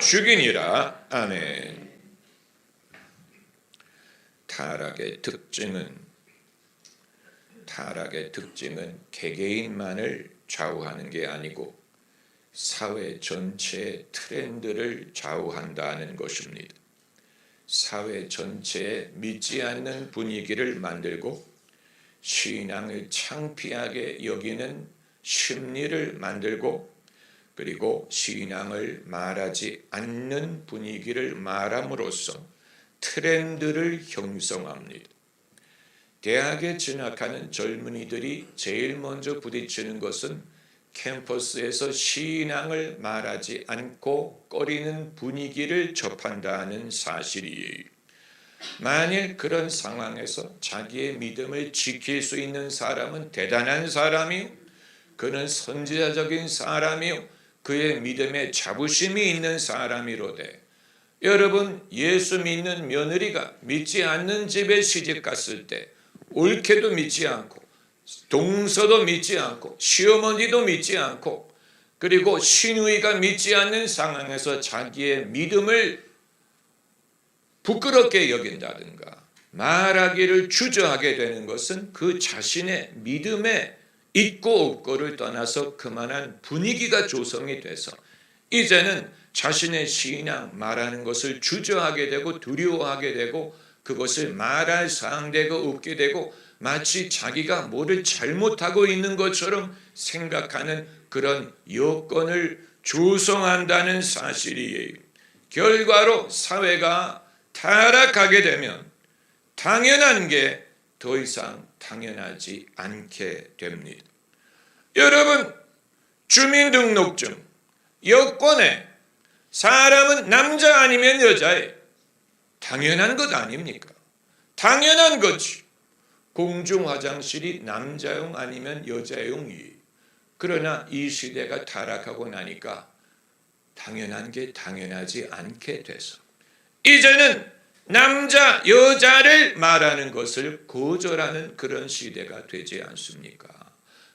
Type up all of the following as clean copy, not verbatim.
죽이니라. 아멘. 타락의 특징은 개개인만을 좌우하는 게 아니고 사회 전체의 트렌드를 좌우한다는 것입니다. 사회 전체에 믿지 않는 분위기를 만들고 신앙을 창피하게 여기는 심리를 만들고, 그리고 신앙을 말하지 않는 분위기를 말함으로써 트렌드를 형성합니다. 대학에 진학하는 젊은이들이 제일 먼저 부딪히는 것은 캠퍼스에서 신앙을 말하지 않고 꺼리는 분위기를 접한다는 사실이에요. 만일 그런 상황에서 자기의 믿음을 지킬 수 있는 사람은 대단한 사람이요, 그는 선지자적인 사람이요, 그의 믿음에 자부심이 있는 사람이로되, 여러분, 예수 믿는 며느리가 믿지 않는 집에 시집 갔을 때 올케도 믿지 않고 동서도 믿지 않고 시어머니도 믿지 않고, 그리고 시누이가 믿지 않는 상황에서 자기의 믿음을 부끄럽게 여긴다든가 말하기를 주저하게 되는 것은 그 자신의 믿음에 있고 없고를 떠나서 그만한 분위기가 조성이 돼서 이제는 자신의 신앙 말하는 것을 주저하게 되고 두려워하게 되고, 그것을 말할 상대가 없게 되고 마치 자기가 뭐를 잘못하고 있는 것처럼 생각하는 그런 여건을 조성한다는 사실이에요. 결과로 사회가 타락하게 되면 당연한 게 더 이상 당연하지 않게 됩니다. 여러분, 주민등록증, 여권에 사람은 남자 아니면 여자예요. 당연한 것 아닙니까? 당연한 거지. 공중 화장실이 남자용 아니면 여자용이에요. 그러나 이 시대가 타락하고 나니까 당연한 게 당연하지 않게 돼서 이제는 남자, 여자를 말하는 것을 거절하는 그런 시대가 되지 않습니까?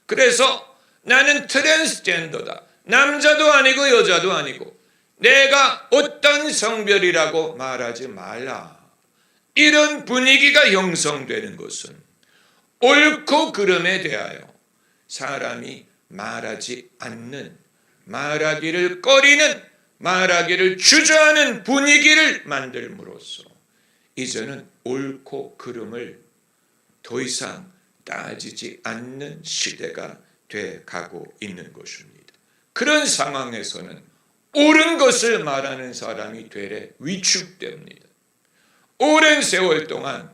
그래서 나는 트랜스젠더다. 남자도 아니고 여자도 아니고 내가 어떤 성별이라고 말하지 말라. 이런 분위기가 형성되는 것은 옳고 그름에 대하여 사람이 말하지 않는, 말하기를 꺼리는, 말하기를 주저하는 분위기를 만들므로써 이제는 옳고 그름을 더 이상 따지지 않는 시대가 돼 가고 있는 것입니다. 그런 상황에서는 옳은 것을 말하는 사람이 되레 위축됩니다. 오랜 세월 동안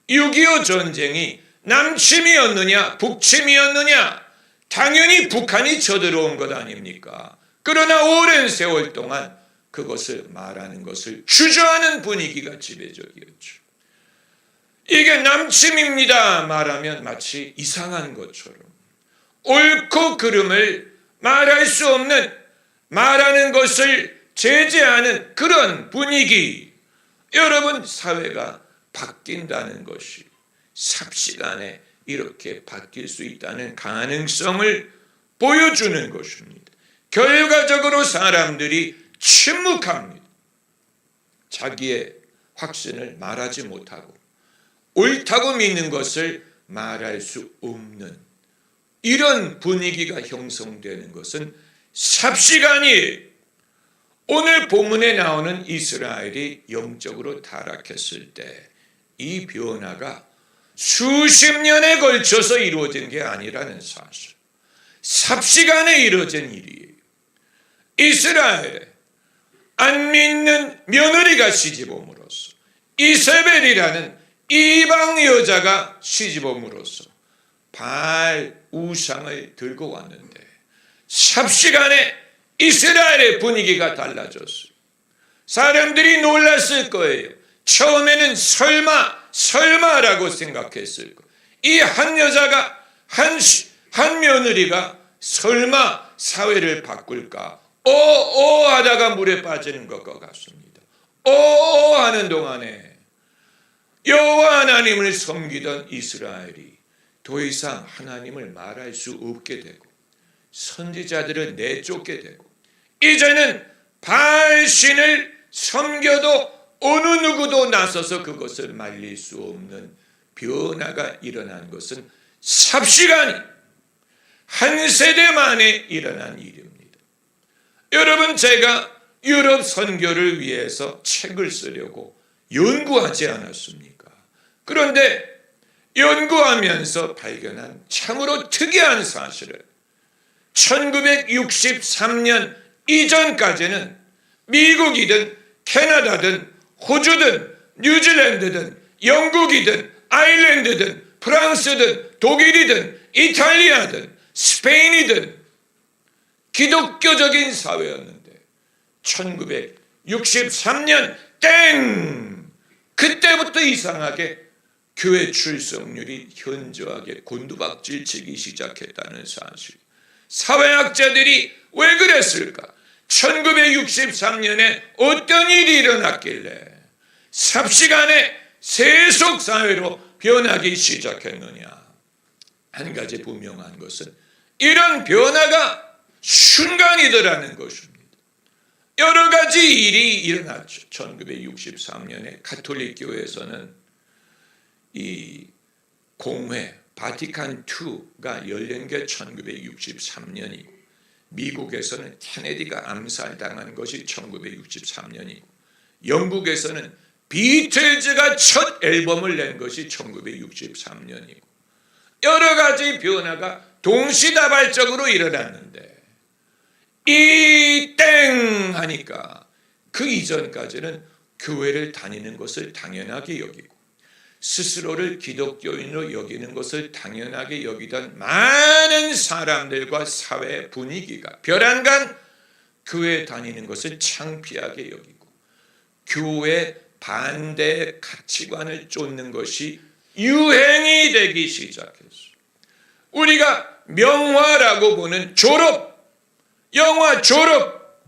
6.25 전쟁이 남침이었느냐 북침이었느냐, 당연히 북한이 쳐들어온 것 아닙니까? 그러나 오랜 세월 동안 그것을 말하는 것을 주저하는 분위기가 지배적이었죠. 이게 남침입니다 말하면 마치 이상한 것처럼, 옳고 그름을 말할 수 없는, 말하는 것을 제재하는 그런 분위기. 여러분, 사회가 바뀐다는 것이 삽시간에 이렇게 바뀔 수 있다는 가능성을 보여주는 것입니다. 결과적으로 사람들이 침묵합니다. 자기의 확신을 말하지 못하고 옳다고 믿는 것을 말할 수 없는 이런 분위기가 형성되는 것은 삽시간이에요. 오늘 본문에 나오는 이스라엘이 영적으로 타락했을 때 이 변화가 수십 년에 걸쳐서 이루어진 게 아니라는 사실, 삽시간에 이루어진 일이에요. 이스라엘에 안 믿는 며느리가 시집옴으로써, 이세벨이라는 이방 여자가 시집옴으로써 바알 우상을 들고 왔는데 삽시간에 이스라엘의 분위기가 달라졌어요. 사람들이 놀랐을 거예요. 처음에는 설마라고 생각했을 거예요. 이 한 여자가, 한 며느리가 설마 사회를 바꿀까? 하다가 물에 빠지는 것과 같습니다. 하는 동안에 여호와 하나님을 섬기던 이스라엘이 더 이상 하나님을 말할 수 없게 되고 선지자들을 내쫓게 되고 이제는 바알신을 섬겨도 어느 누구도 나서서 그것을 말릴 수 없는 변화가 일어난 것은 삽시간에 한 세대 만에 일어난 일입니다. 여러분, 제가 유럽 선교를 위해서 책을 쓰려고 연구하지 않았습니까? 그런데 연구하면서 발견한 참으로 특이한 사실을 1963년 이전까지는 미국이든 캐나다든 호주든 뉴질랜드든 영국이든 아일랜드든 프랑스든 독일이든 이탈리아든 스페인이든 기독교적인 사회였는데 1963년 땡! 그때부터 이상하게 교회 출석률이 현저하게 곤두박질치기 시작했다는 사실. 사회학자들이 왜 그랬을까? 1963년에 어떤 일이 일어났길래 삽시간에 세속사회로 변하기 시작했느냐? 한 가지 분명한 것은 이런 변화가 순간이더라는 것입니다. 여러 가지 일이 일어났죠. 1963년에 가톨릭 교회에서는 이 공회 바티칸 II가 열린 게 1963년이고 미국에서는 케네디가 암살당한 것이 1963년이고 영국에서는 비틀즈가 첫 앨범을 낸 것이 1963년이고 여러 가지 변화가 동시다발적으로 일어났는데 이 땡 하니까 그 이전까지는 교회를 다니는 것을 당연하게 여기고 스스로를 기독교인으로 여기는 것을 당연하게 여기던 많은 사람들과 사회 분위기가 벼랑간 교회 다니는 것을 창피하게 여기고 교회 반대의 가치관을 쫓는 것이 유행이 되기 시작했어요. 우리가 명화라고 보는 영화 졸업,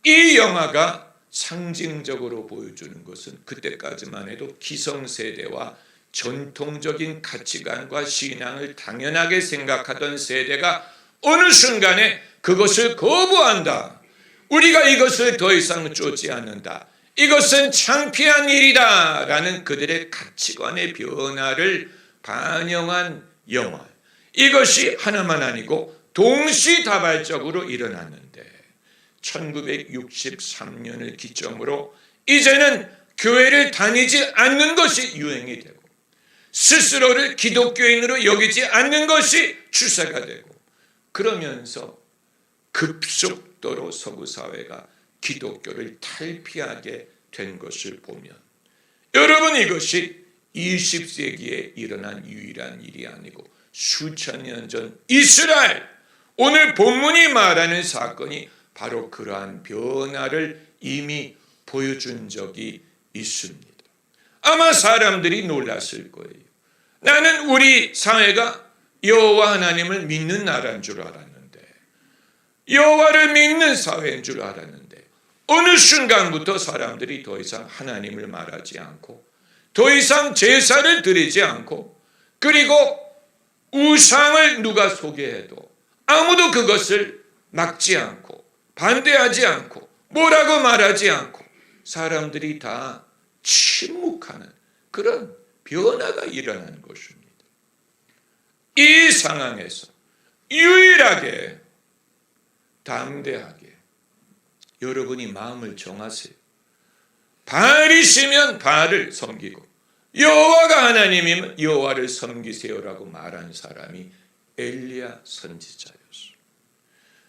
이 영화가 상징적으로 보여주는 것은 그때까지만 해도 기성세대와 전통적인 가치관과 신앙을 당연하게 생각하던 세대가 어느 순간에 그것을 거부한다. 우리가 이것을 더 이상 쫓지 않는다. 이것은 창피한 일이다. 라는 그들의 가치관의 변화를 반영한 영화. 이것이 하나만 아니고 동시다발적으로 일어났는데 1963년을 기점으로 이제는 교회를 다니지 않는 것이 유행이 되고 스스로를 기독교인으로 여기지 않는 것이 추세가 되고 그러면서 급속도로 서구 사회가 기독교를 탈피하게 된 것을 보면 여러분 이것이 20세기에 일어난 유일한 일이 아니고 수천 년 전 이스라엘 오늘 본문이 말하는 사건이 바로 그러한 변화를 이미 보여준 적이 있습니다. 아마 사람들이 놀랐을 거예요. 나는 우리 사회가 여호와 하나님을 믿는 나라인 줄 알았는데 여호와를 믿는 사회인 줄 알았는데 어느 순간부터 사람들이 더 이상 하나님을 말하지 않고 더 이상 제사를 드리지 않고 그리고 우상을 누가 소개해도 아무도 그것을 막지 않고 반대하지 않고 뭐라고 말하지 않고 사람들이 다 침묵하는 그런 변화가 일어나는 것입니다. 이 상황에서 유일하게 담대하게 여러분이 마음을 정하세요. 바알이시면 바알을 섬기고 여호와가 하나님이면 여호와를 섬기세요라고 말한 사람이 엘리야 선지자였어요.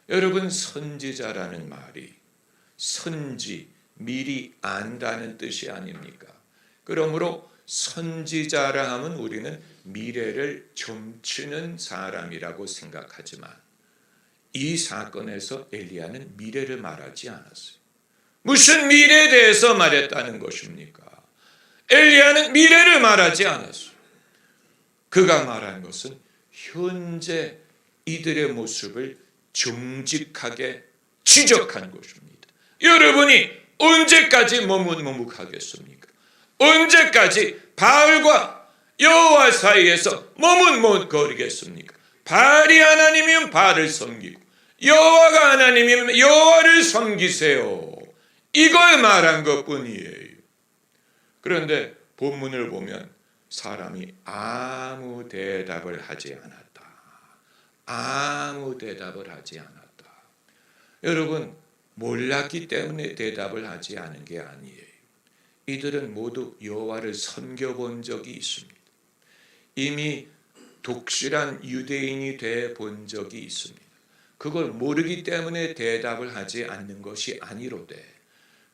여러분 선지자라는 말이 선지 미리 안다는 뜻이 아닙니까? 그러므로 선지자라 하면 우리는 미래를 점치는 사람이라고 생각하지만 이 사건에서 엘리야는 미래를 말하지 않았어요. 무슨 미래에 대해서 말했다는 것입니까? 엘리야는 미래를 말하지 않았어요. 그가 말한 것은 현재 이들의 모습을 정직하게 지적한 것입니다. 여러분이 언제까지 머뭇머뭇하겠습니까? 언제까지 바알과 여호와 사이에서 머뭇머뭇거리겠습니까? 바알이 하나님이면 바알을 섬기고 여호와가 하나님이면 여호와를 섬기세요. 이걸 말한 것뿐이에요. 그런데 본문을 보면 사람이 아무 대답을 하지 않았다. 아무 대답을 하지 않았다. 여러분, 몰랐기 때문에 대답을 하지 않은 게 아니에요. 이들은 모두 여호와를 섬겨본 적이 있습니다. 이미 독실한 유대인이 돼 본 적이 있습니다. 그걸 모르기 때문에 대답을 하지 않는 것이 아니로되,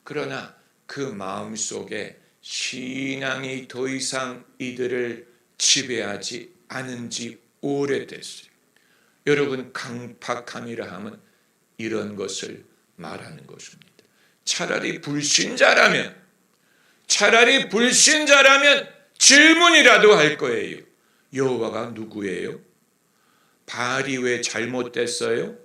그러나 그 마음속에 신앙이 더 이상 이들을 지배하지 않은 지 오래됐어요. 여러분, 강팍함이라 하면 이런 것을 말하는 것입니다. 차라리 불신자라면 질문이라도 할 거예요. 여호와가 누구예요? 바알이 왜 잘못됐어요?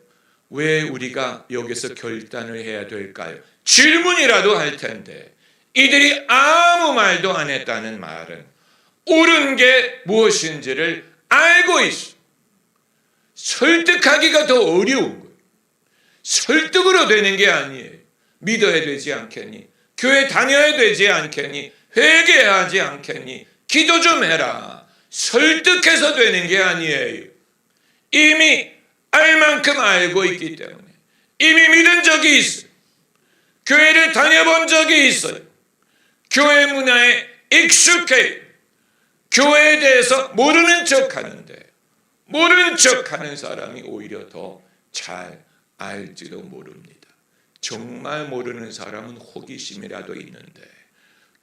왜 우리가 여기서 결단을 해야 될까요? 질문이라도 할 텐데 이들이 아무 말도 안 했다는 말은 옳은 게 무엇인지를 알고 있어. 설득하기가 더 어려운 거예요. 설득으로 되는 게 아니에요. 믿어야 되지 않겠니? 교회 다녀야 되지 않겠니? 회개하지 않겠니? 기도 좀 해라. 설득해서 되는 게 아니에요. 이미 알 만큼 알고 있기 때문에, 이미 믿은 적이 있어요. 교회를 다녀본 적이 있어요. 교회 문화에 익숙해. 교회에 대해서 모르는 척 하는데, 모르는 척 하는 사람이 오히려 더 잘 알지도 모릅니다. 정말 모르는 사람은 호기심이라도 있는데,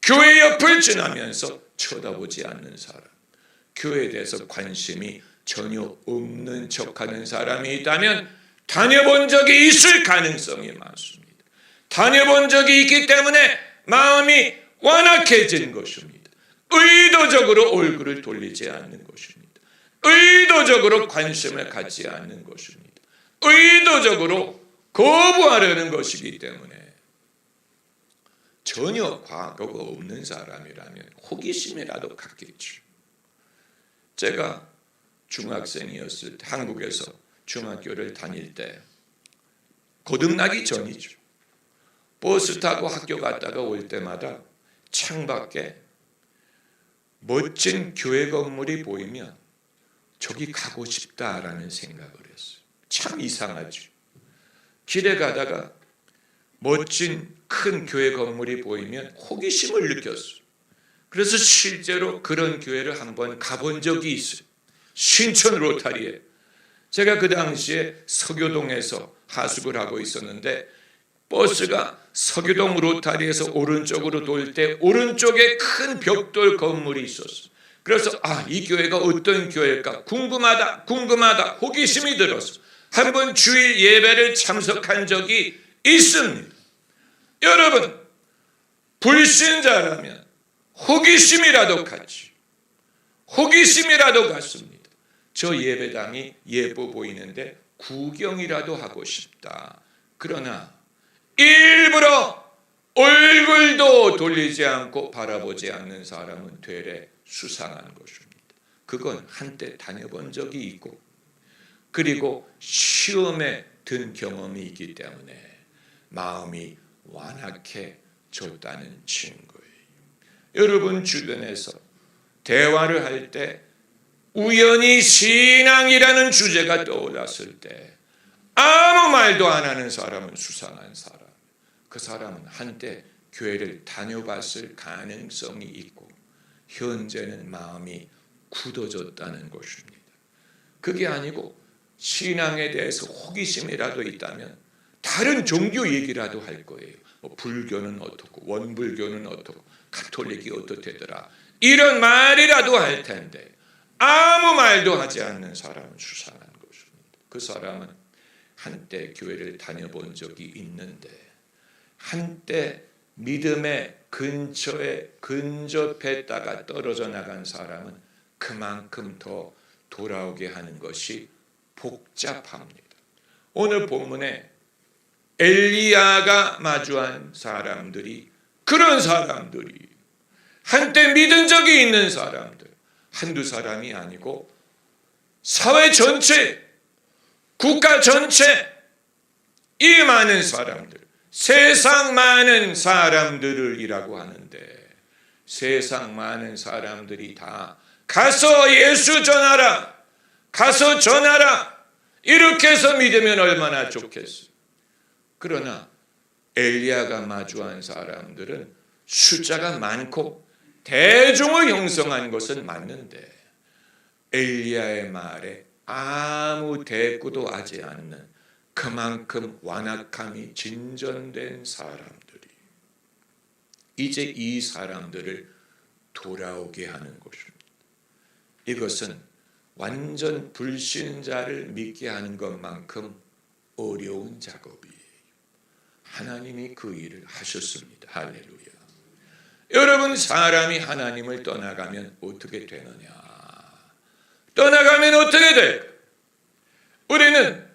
교회 옆을 지나면서 쳐다보지 않는 사람, 교회에 대해서 관심이 전혀 없는 척하는 사람이 있다면 다녀본 적이 있을 가능성이 많습니다. 다녀본 적이 있기 때문에 마음이 완악해진 것입니다. 의도적으로 얼굴을 돌리지 않는 것입니다. 의도적으로 관심을 갖지 않는 것입니다. 의도적으로 거부하려는 것이기 때문에, 전혀 과거가 없는 사람이라면 호기심이라도 갖겠죠. 제가 중학생이었을 때, 한국에서 중학교를 다닐 때, 거듭나기 전이죠. 버스 타고 학교 갔다가 올 때마다 창밖에 멋진 교회 건물이 보이면 저기 가고 싶다라는 생각을 했어요. 참 이상하죠. 길에 가다가 멋진 큰 교회 건물이 보이면 호기심을 느꼈어요. 그래서 실제로 그런 교회를 한번 가본 적이 있어요. 신촌 로타리에. 제가 그 당시에 서교동에서 하숙을 하고 있었는데, 버스가 서교동 로타리에서 오른쪽으로 돌 때 오른쪽에 큰 벽돌 건물이 있었어요. 그래서 이 교회가 어떤 교회일까 궁금하다 호기심이 들어서 한번 주일 예배를 참석한 적이 있습니다. 여러분, 불신자라면 호기심이라도 갖지. 호기심이라도 갖습니다. 저 예배당이 예뻐 보이는데 구경이라도 하고 싶다. 그러나 일부러 얼굴도 돌리지 않고 바라보지 않는 사람은 되레 수상한 것입니다. 그건 한때 다녀본 적이 있고, 그리고 시험에 든 경험이 있기 때문에 마음이 완악해졌다는 증거예요. 여러분 주변에서 대화를 할 때 우연히 신앙이라는 주제가 떠올랐을 때 아무 말도 안 하는 사람은 수상한 사람. 그 사람은 한때 교회를 다녀봤을 가능성이 있고 현재는 마음이 굳어졌다는 것입니다. 그게 아니고 신앙에 대해서 호기심이라도 있다면 다른 종교 얘기라도 할 거예요. 불교는 어떻고 원불교는 어떻고 가톨릭이 어떻대더라, 이런 말이라도 할 텐데 아무 말도 하지 않는 사람은 수상한 것입니다. 그 사람은 한때 교회를 다녀본 적이 있는데, 한때 믿음의 근처에 근접했다가 떨어져 나간 사람은 그만큼 더 돌아오게 하는 것이 복잡합니다. 오늘 본문에 엘리야가 마주한 사람들이, 그런 사람들이 한때 믿은 적이 있는 사람들, 한두 사람이 아니고 사회 전체, 국가 전체, 이 많은 사람들, 세상 많은 사람들이라고 하는데, 세상 많은 사람들이 다 가서 예수 전하라, 가서 전하라, 이렇게 해서 믿으면 얼마나 좋겠어. 그러나 엘리야가 마주한 사람들은 숫자가 많고 대중을 형성한 것은 맞는데, 엘리야의 말에 아무 대꾸도 하지 않는 그만큼 완악함이 진전된 사람들이, 이제 이 사람들을 돌아오게 하는 것입니다. 이것은 완전 불신자를 믿게 하는 것만큼 어려운 작업이에요. 하나님이 그 일을 하셨습니다. 할렐루야. 여러분, 사람이 하나님을 떠나가면 어떻게 되느냐? 떠나가면 어떻게 될까? 우리는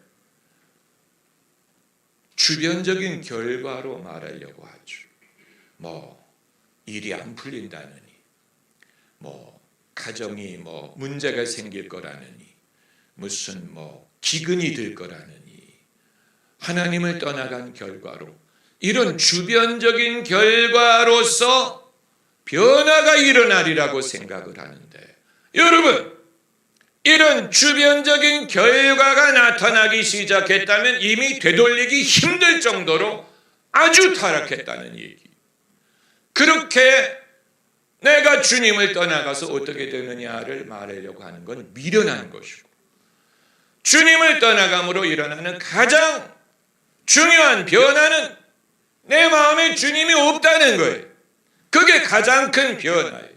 주변적인 결과로 말하려고 하죠. 일이 안 풀린다느니, 가정이 문제가 생길 거라느니, 무슨 기근이 들 거라느니, 하나님을 떠나간 결과로, 이런 주변적인 결과로서 변화가 일어나리라고 생각을 하는데, 여러분, 이런 주변적인 결과가 나타나기 시작했다면 이미 되돌리기 힘들 정도로 아주 타락했다는 얘기. 그렇게 내가 주님을 떠나가서 어떻게 되느냐를 말하려고 하는 건 미련한 것이고, 주님을 떠나감으로 일어나는 가장 중요한 변화는 내 마음에 주님이 없다는 거예요. 그게 가장 큰 변화예요.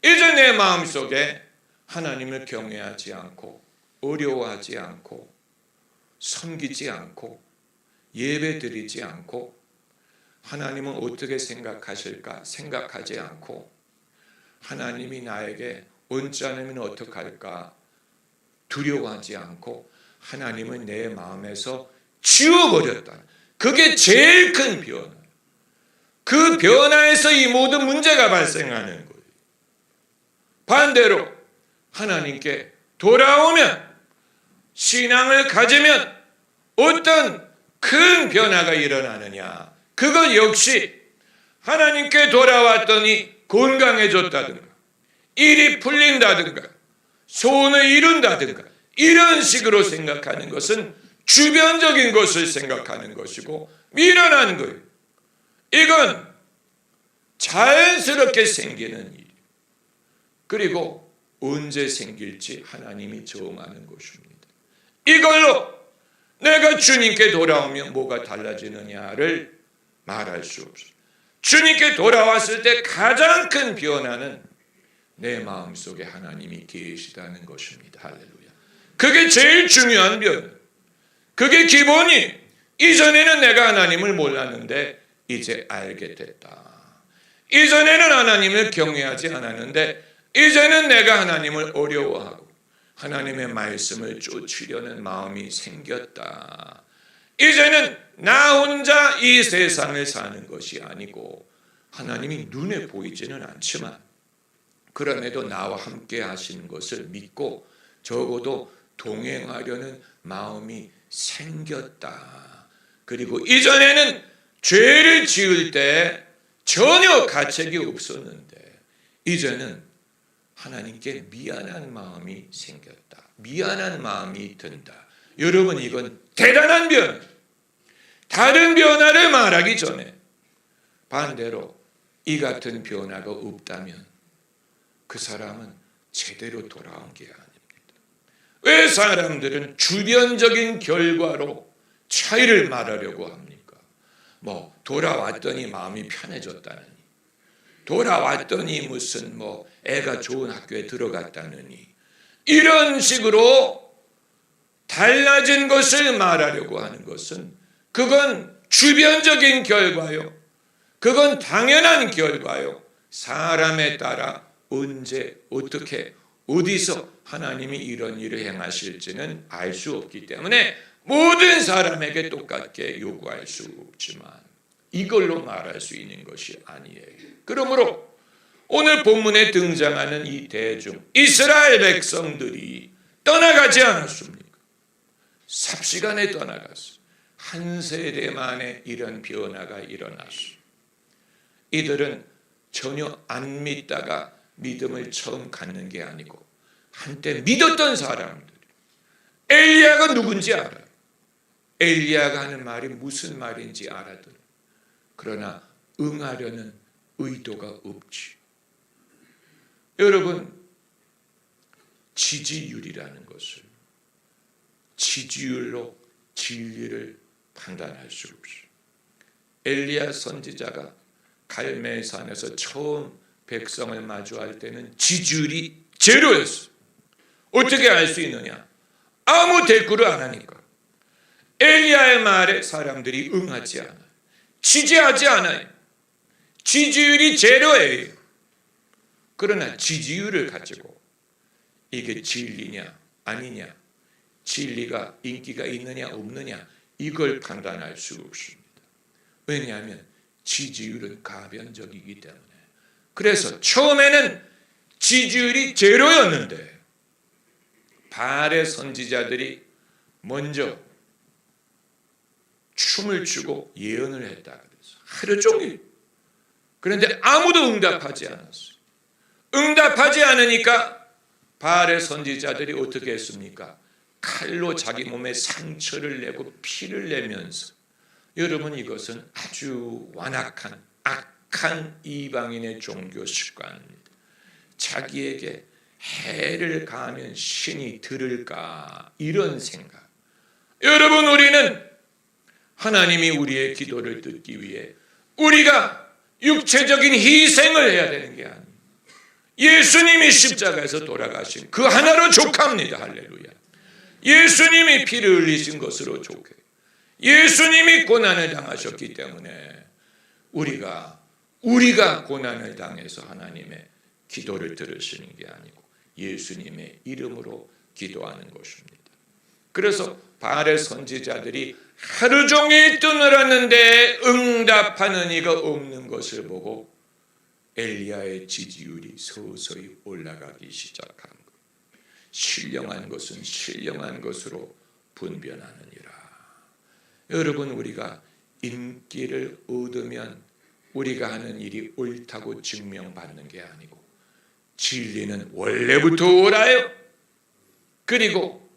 이제 내 마음속에 하나님을 경외하지 않고, 어려워하지 않고, 섬기지 않고, 예배드리지 않고, 하나님은 어떻게 생각하실까 생각하지 않고, 하나님이 나에게 얹지 않으면 어떡할까 두려워하지 않고, 하나님은 내 마음에서 지워버렸다. 그게 제일 큰 변화. 그 변화에서 이 모든 문제가 발생하는 거예요. 반대로 하나님께 돌아오면, 신앙을 가지면 어떤 큰 변화가 일어나느냐? 그것 역시 하나님께 돌아왔더니 건강해졌다든가, 일이 풀린다든가, 소원을 이룬다든가, 이런 식으로 생각하는 것은 주변적인 것을 생각하는 것이고 미련한 거예요. 이건 자연스럽게 생기는 일, 그리고 언제 생길지 하나님이 정하는 것입니다. 이걸로 내가 주님께 돌아오면 뭐가 달라지느냐를 말할 수 없어요. 주님께 돌아왔을 때 가장 큰 변화는 내 마음속에 하나님이 계시다는 것입니다. 할렐루야. 그게 제일 중요한 변화. 그게 기본이. 이전에는 내가 하나님을 몰랐는데 이제 알게 됐다. 이전에는 하나님을 경외하지 않았는데 이제는 내가 하나님을 어려워하고 하나님의 말씀을 쫓으려는 마음이 생겼다. 이제는 나 혼자 이 세상을 사는 것이 아니고, 하나님이 눈에 보이지는 않지만 그럼에도 나와 함께 하시는 것을 믿고 적어도 동행하려는 마음이 생겼다. 그리고 이전에는 죄를 지을 때 전혀 가책이 없었는데 이제는 하나님께 미안한 마음이 생겼다. 미안한 마음이 든다. 여러분, 이건 대단한 변화. 다른 변화를 말하기 전에 반대로 이 같은 변화가 없다면 그 사람은 제대로 돌아온 게 아닙니다. 왜 사람들은 주변적인 결과로 차이를 말하려고 합니까? 돌아왔더니 마음이 편해졌다느니, 돌아왔더니 무슨 애가 좋은 학교에 들어갔다느니, 이런 식으로 달라진 것을 말하려고 하는 것은 그건 주변적인 결과요. 그건 당연한 결과요. 사람에 따라 언제, 어떻게, 어디서 하나님이 이런 일을 행하실지는 알 수 없기 때문에 모든 사람에게 똑같게 요구할 수 없지만 이걸로 말할 수 있는 것이 아니에요. 그러므로 오늘 본문에 등장하는 이 대중, 이스라엘 백성들이 떠나가지 않았습니까? 삽시간에 떠나갔어요. 한 세대 만에 이런 변화가 일어났어. 이들은 전혀 안 믿다가 믿음을 처음 갖는 게 아니고 한때 믿었던 사람들. 엘리야가 누군지 알아요. 엘리야가 하는 말이 무슨 말인지 알아들어. 그러나 응하려는 의도가 없지. 여러분, 지지율이라는 것을 지지율로 진리를 판단할 수 없어요. 엘리야 선지자가 갈멜산에서 처음 백성을 마주할 때는 지지율이 제로였어요. 어떻게 알 수 있느냐? 아무 대꾸를 안 하니까. 엘리야의 말에 사람들이 응하지 않아요. 지지하지 않아요. 지지율이 제로예요. 그러나 지지율을 가지고 이게 진리냐 아니냐, 진리가 인기가 있느냐 없느냐, 이걸 판단할 수 없습니다. 왜냐하면 지지율은 가변적이기 때문에. 그래서 처음에는 지지율이 제로였는데 바알의 선지자들이 먼저 춤을 추고 예언을 했다 그래서 하루 종일. 그런데 아무도 응답하지 않았어요. 응답하지 않으니까 바알의 선지자들이 어떻게 했습니까? 칼로 자기 몸에 상처를 내고 피를 내면서, 여러분, 이것은 아주 완악한 악한 이방인의 종교 습관입니다. 자기에게 해를 가하면 신이 들을까, 이런 생각. 여러분, 우리는 하나님이 우리의 기도를 듣기 위해 우리가 육체적인 희생을 해야 되는 게 아니에요. 예수님이 십자가에서 돌아가신 그 하나로 족합니다. 할렐루야. 예수님이 피를 흘리신 것으로 족해요. 예수님이 고난을 당하셨기 때문에 우리가 고난을 당해서 하나님의 기도를 들으시는 게 아니고 예수님의 이름으로 기도하는 것입니다. 그래서 바알의 선지자들이 하루 종일 떠들었는데 응답하는 이가 없는 것을 보고 엘리야의 지지율이 서서히 올라가기 시작한 것. 신령한 것은 신령한 것으로 분별하느니라. 여러분, 우리가 인기를 얻으면 우리가 하는 일이 옳다고 증명받는 게 아니고 진리는 원래부터 옳아요. 그리고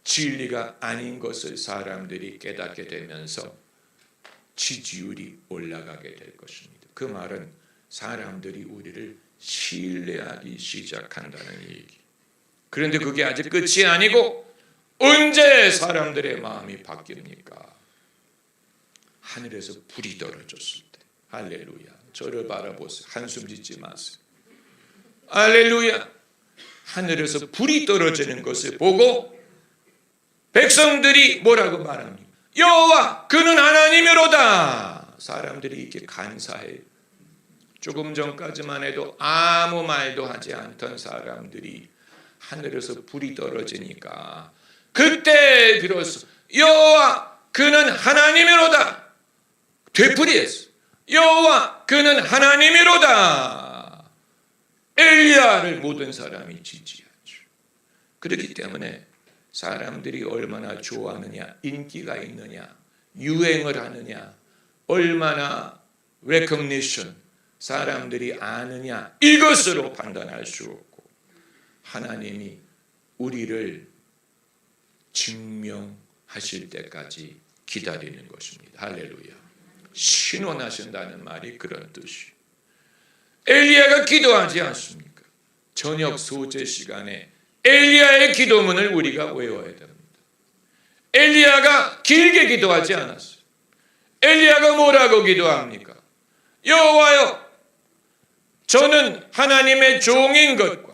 진리가 아닌 것을 사람들이 깨닫게 되면서 지지율이 올라가게 될 것입니다. 그 말은 사람들이 우리를 신뢰하기 시작한다는 얘기. 그런데 그게 아직 끝이 아니고 언제 사람들의 마음이 바뀝니까? 하늘에서 불이 떨어졌을 때. 할렐루야. 저를 바라보세요. 한숨 짓지 마세요. 할렐루야. 하늘에서 불이 떨어지는 것을 보고 백성들이 뭐라고 말합니까? 여호와 그는 하나님이로다. 사람들이 이렇게 간사해요. 조금 전까지만 해도 아무 말도 하지 않던 사람들이 하늘에서 불이 떨어지니까 그때 비로소 여호와 그는 하나님이로다. 되풀이했어. 여호와 그는 하나님이로다. 엘리야를 모든 사람이 지지하죠. 그렇기 때문에 사람들이 얼마나 좋아하느냐, 인기가 있느냐, 유행을 하느냐, 얼마나 recognition, 사람들이 아느냐, 이것으로 판단할 수 없고 하나님이 우리를 증명하실 때까지 기다리는 것입니다. 할렐루야. 신원하신다는 말이 그런 뜻이에요. 엘리야가 기도하지 않습니까? 저녁 소제 시간에 엘리야의 기도문을 우리가 외워야 됩니다. 엘리야가 길게 기도하지 않았어요. 엘리야가 뭐라고 기도합니까? 여호와여, 저는 하나님의 종인 것과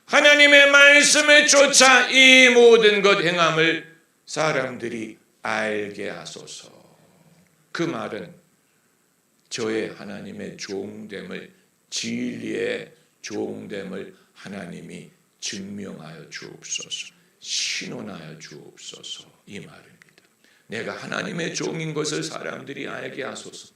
하나님의 말씀을 쫓아 이 모든 것 행함을 사람들이 알게 하소서. 그 말은 저의 하나님의 종됨을, 진리의 종됨을 하나님이 증명하여 주옵소서, 신원하여 주옵소서, 이 말입니다. 내가 하나님의 종인 것을 사람들이 알게 하소서.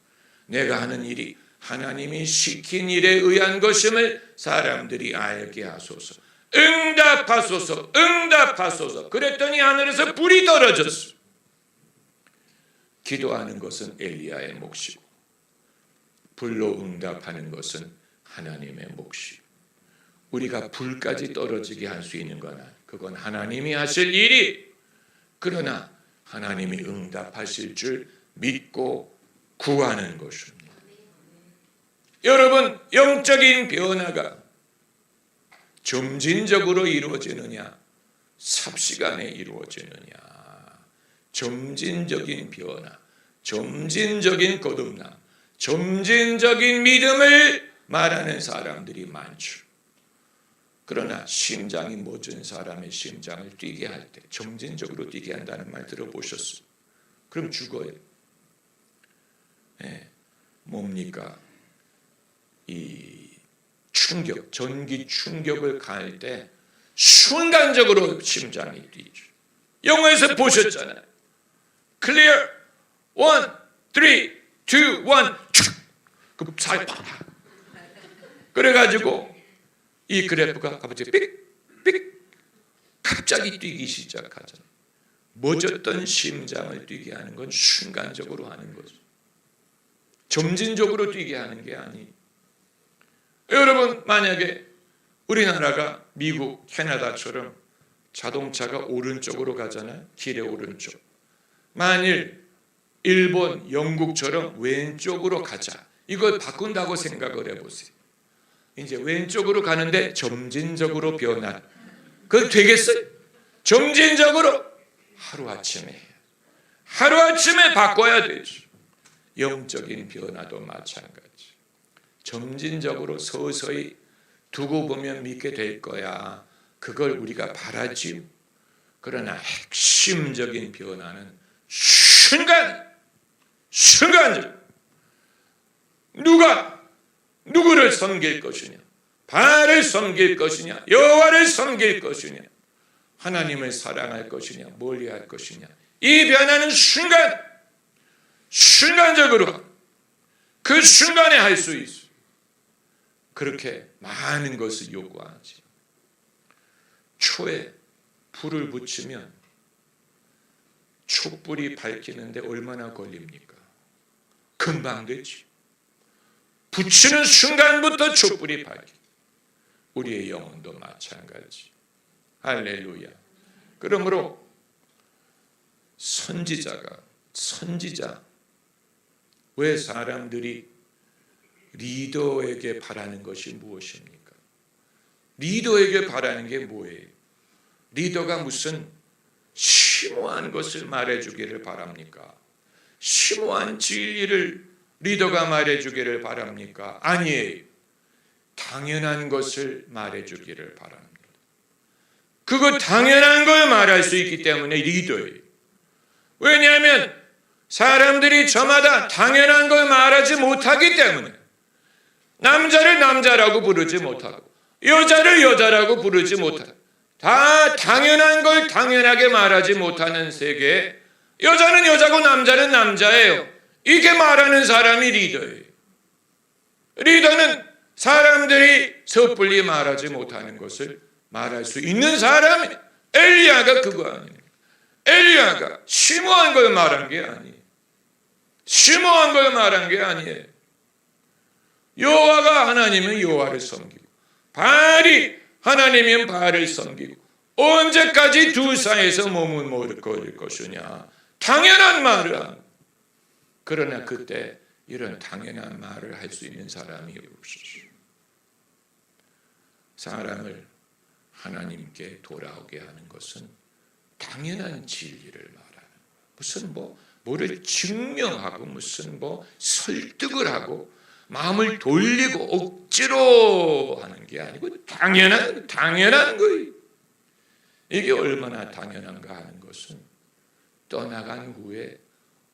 내가 하는 일이 하나님이 시킨 일에 의한 것임을 사람들이 알게 하소서. 응답하소서, 응답하소서. 그랬더니 하늘에서 불이 떨어졌어. 기도하는 것은 엘리야의 몫이고 불로 응답하는 것은 하나님의 몫이고 우리가 불까지 떨어지게 할 수 있는 건 그건 하나님이 하실 일이, 그러나 하나님이 응답하실 줄 믿고 구하는 것입니다. 여러분, 영적인 변화가 점진적으로 이루어지느냐 삽시간에 이루어지느냐, 점진적인 변화, 점진적인 거듭남, 점진적인 믿음을 말하는 사람들이 많죠. 그러나 심장이 멎은 사람의 심장을 뛰게 할 때 점진적으로 뛰게 한다는 말 들어보셨어요? 그럼 죽어요. 네. 뭡니까? 이 충격, 전기 충격을 가할 때 순간적으로 심장이 뛰죠. 영화에서 보셨잖아요. 클리어 1, 3, 2, 1 그 사이 팍 그래가지고 이 그래프가 갑자기 삑삑 갑자기 뛰기 시작하잖아요. 멎었던 심장을 뛰게 하는 건 순간적으로 하는 거죠. 점진적으로 뛰게 하는 게 아니에요. 여러분, 만약에 우리나라가 미국, 캐나다처럼 자동차가 오른쪽으로 가잖아요. 길의 오른쪽. 만일 일본, 영국처럼 왼쪽으로 가자. 이걸 바꾼다고 생각을 해보세요. 이제 왼쪽으로 가는데 점진적으로 변화. 그거 되겠어요? 점진적으로 하루아침에 해요. 하루아침에 바꿔야 되죠. 영적인 변화도 마찬가지. 점진적으로 서서히 두고 보면 믿게 될 거야. 그걸 우리가 바라지요. 그러나 핵심적인 변화는 순간적. 누가 누구를 섬길 것이냐? 바알을 섬길 것이냐? 여호와를 섬길 것이냐? 하나님을 사랑할 것이냐? 멀리할 것이냐? 이 변화는 순간적으로 그 순간에 할 수 있어. 그렇게 많은 것을 요구하지. 초에 불을 붙이면 촛불이 밝히는데 얼마나 걸립니까? 금방 되지. 붙이는 순간부터 촛불이 밝혀. 우리의 영혼도 마찬가지. 할렐루야. 그러므로 선지자, 왜 사람들이 리더에게 바라는 것이 무엇입니까? 리더에게 바라는 게 뭐예요? 리더가 무슨 심오한 것을 말해주기를 바랍니까? 심오한 진리를 리더가 말해주기를 바랍니까? 아니에요. 당연한 것을 말해주기를 바랍니다. 그거 당연한 걸 말할 수 있기 때문에 리더예요. 왜냐하면 사람들이 저마다 당연한 걸 말하지 못하기 때문에 남자를 남자라고 부르지 못하고 여자를 여자라고 부르지 못하고 다 당연한 걸 당연하게 말하지 못하는 세계에 여자는 여자고 남자는 남자예요. 이게 말하는 사람이 리더예요. 리더는 사람들이 섣불리 말하지 못하는 것을 말할 수 있는 사람이. 엘리야가 그거 아니에요. 엘리야가 심오한 걸 말한 게 아니에요. 심오한 걸 말한 게 아니에요. 여호와가 하나님은 여호와를 섬기고 바알이 하나님은 바알을 섬기고 언제까지 두 사이에서 몸을 먹을 것이냐. 당연한 말을 하고. 그러나 그때 이런 당연한 말을 할 수 있는 사람이 없었어요. 사람을 하나님께 돌아오게 하는 것은 당연한 진리를 말하는, 무슨 뭐를 증명하고 무슨 설득을 하고 마음을 돌리고 억지로 하는 게 아니고 당연한 거예요. 이게 얼마나 당연한가 하는 것은 떠나간 후에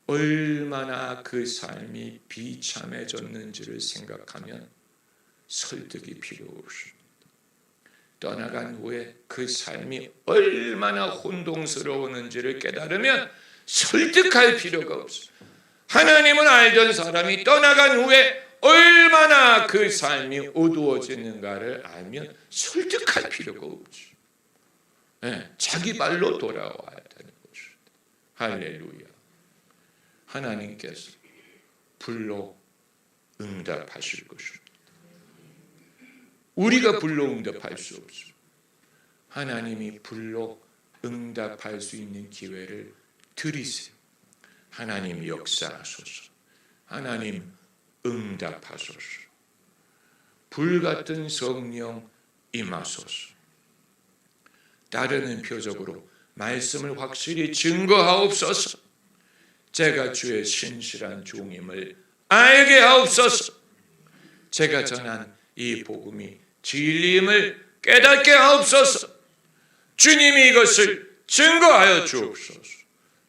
얼마나 그 삶이 비참해졌는지를 생각하면 설득이 필요 없습니다. 떠나간 후에 그 삶이 얼마나 혼동스러웠는지를 깨달으면 설득할 필요가 없어요. 하나님은 알던 사람이 떠나간 후에 얼마나 그 삶이 어두워지는가를 알면 설득할 필요가 없죠. 네, 자기 발로 돌아와야 되는 것입니다. 할렐루야. 하나님께서 불로 응답하실 것입니다. 우리가 불로 응답할 수 없어요. 하나님이 불로 응답할 수 있는 기회를 드리세요. 하나님 역사하소서. 하나님 응답하소서. 불같은 성령 임하소서. 따르는 표적으로 말씀을 확실히 증거하옵소서. 제가 주의 신실한 종임을 알게 하옵소서. 제가 전한 이 복음이 진리임을 깨닫게 하옵소서. 주님이 이것을 증거하여 주옵소서.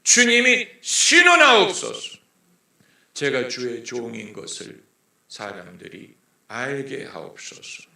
주님이 신원하옵소서. 제가 주의 종인 것을 사람들이 알게 하옵소서.